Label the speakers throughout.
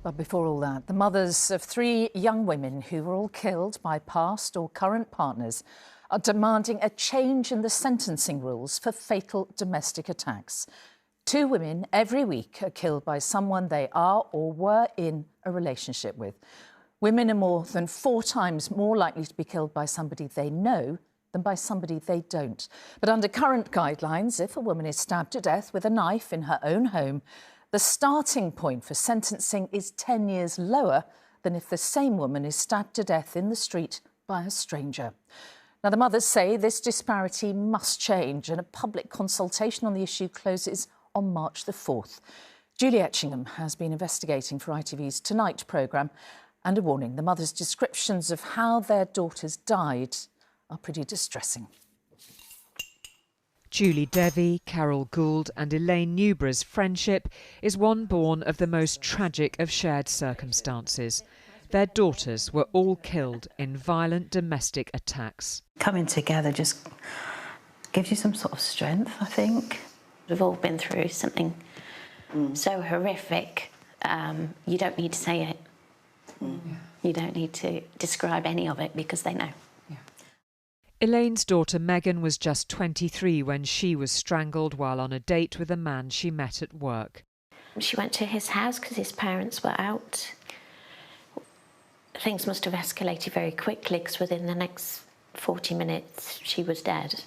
Speaker 1: But before all that, the mothers of 3 young women who were all killed by past or current partners are demanding a change in the sentencing rules for fatal domestic attacks. 2 women every week are killed by someone they are or were in a relationship with. Women are more than 4 times more likely to be killed by somebody they know than by somebody they don't. But under current guidelines, if a woman is stabbed to death with a knife in her own home, the starting point for sentencing is 10 years lower than if the same woman is stabbed to death in the street by a stranger. Now, the mothers say this disparity must change, and a public consultation on the issue closes on March the 4th. Julie Etchingham has been investigating for ITV's Tonight programme, and a warning: the mothers' descriptions of how their daughters died are pretty distressing.
Speaker 2: Julie Devi, Carol Gould and Elaine Newborough's friendship is one born of the most tragic of shared circumstances. Their daughters were all killed in violent domestic attacks.
Speaker 3: Coming together just gives you some sort of strength, I think.
Speaker 4: We've all been through something so horrific, you don't need to say it. You don't need to describe any of it because they know.
Speaker 2: Elaine's daughter Megan was just 23 when she was strangled while on a date with a man she met at work.
Speaker 4: She went to his house because his parents were out. Things must have escalated very quickly because within the next 40 minutes she was dead.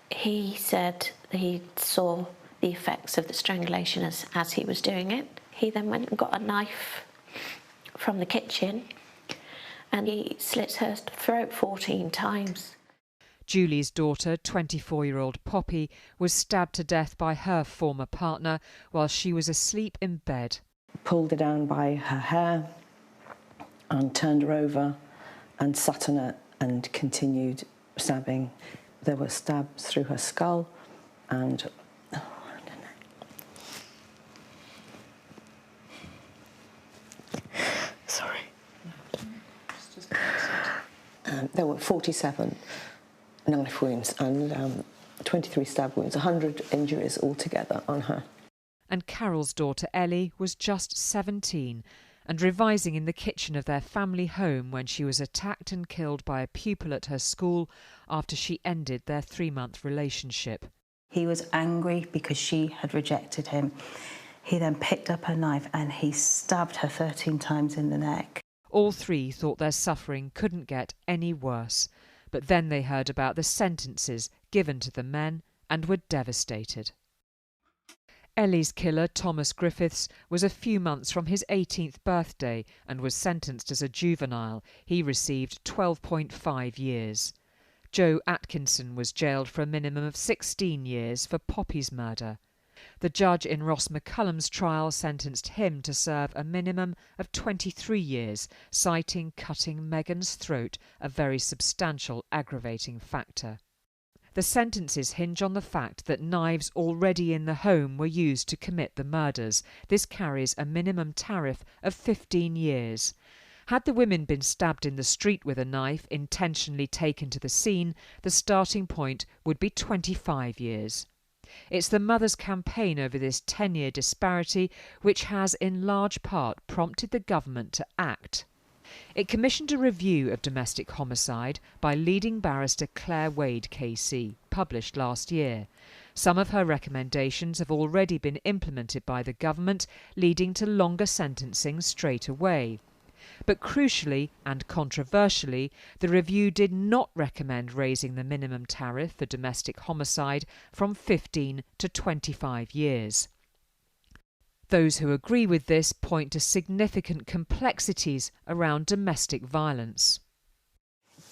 Speaker 4: He said he saw the effects of the strangulation as he was doing it. He then went and got a knife from the kitchen and he slit her throat 14 times.
Speaker 2: Julie's daughter, 24-year-old Poppy, was stabbed to death by her former partner while she was asleep in bed.
Speaker 5: Pulled her down by her hair and turned her over and sat on it and continued stabbing. There were stabs through her skull and there were 47 knife wounds and 23 stab wounds, 100 injuries altogether on her.
Speaker 2: And Carol's daughter Ellie was just 17 and revising in the kitchen of their family home when she was attacked and killed by a pupil at her school after she ended their 3-month relationship.
Speaker 3: He was angry because she had rejected him. He then picked up a knife and he stabbed her 13 times in the neck.
Speaker 2: All 3 thought their suffering couldn't get any worse, but then they heard about the sentences given to the men and were devastated. Ellie's killer, Thomas Griffiths, was a few months from his 18th birthday and was sentenced as a juvenile. He received 12.5 years. Joe Atkinson was jailed for a minimum of 16 years for Poppy's murder. The judge in Ross McCullum's trial sentenced him to serve a minimum of 23 years, citing cutting Megan's throat, a very substantial aggravating factor. The sentences hinge on the fact that knives already in the home were used to commit the murders. This carries a minimum tariff of 15 years. Had the women been stabbed in the street with a knife intentionally taken to the scene, the starting point would be 25 years. It's the mothers' campaign over this 10-year disparity which has in large part prompted the government to act. It commissioned a review of domestic homicide by leading barrister Claire Wade KC, published last year. Some of her recommendations have already been implemented by the government, leading to longer sentencing straight away. But crucially and controversially, the review did not recommend raising the minimum tariff for domestic homicide from 15 to 25 years. Those who agree with this point to significant complexities around domestic violence.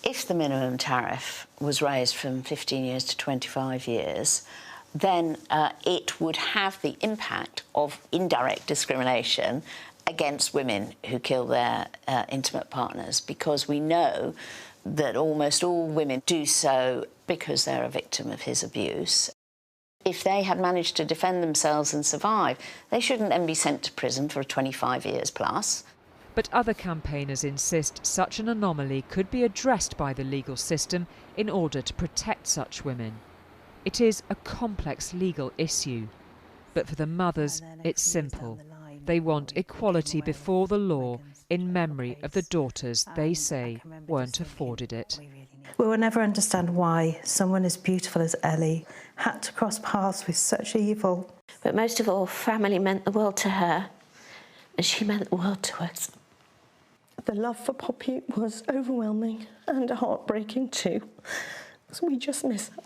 Speaker 6: If the minimum tariff was raised from 15 years to 25 years, then it would have the impact of indirect discrimination against women who kill their intimate partners, because we know that almost all women do so because they're a victim of his abuse. If they had managed to defend themselves and survive, they shouldn't then be sent to prison for 25 years plus.
Speaker 2: But other campaigners insist such an anomaly could be addressed by the legal system in order to protect such women. It is a complex legal issue, but for the mothers it's simple. They want equality before the law in memory of the daughters they say weren't afforded it.
Speaker 3: We will never understand why someone as beautiful as Ellie had to cross paths with such evil.
Speaker 4: But most of all, family meant the world to her, and she meant the world to us.
Speaker 5: The love for Poppy was overwhelming and heartbreaking too, because we just miss her.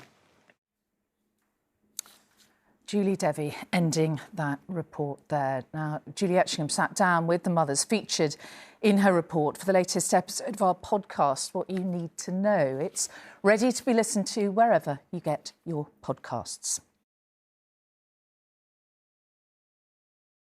Speaker 1: Julie Devi ending that report there. Now, Julie Etchingham sat down with the mothers featured in her report for the latest episode of our podcast, What You Need to Know. It's ready to be listened to wherever you get your podcasts.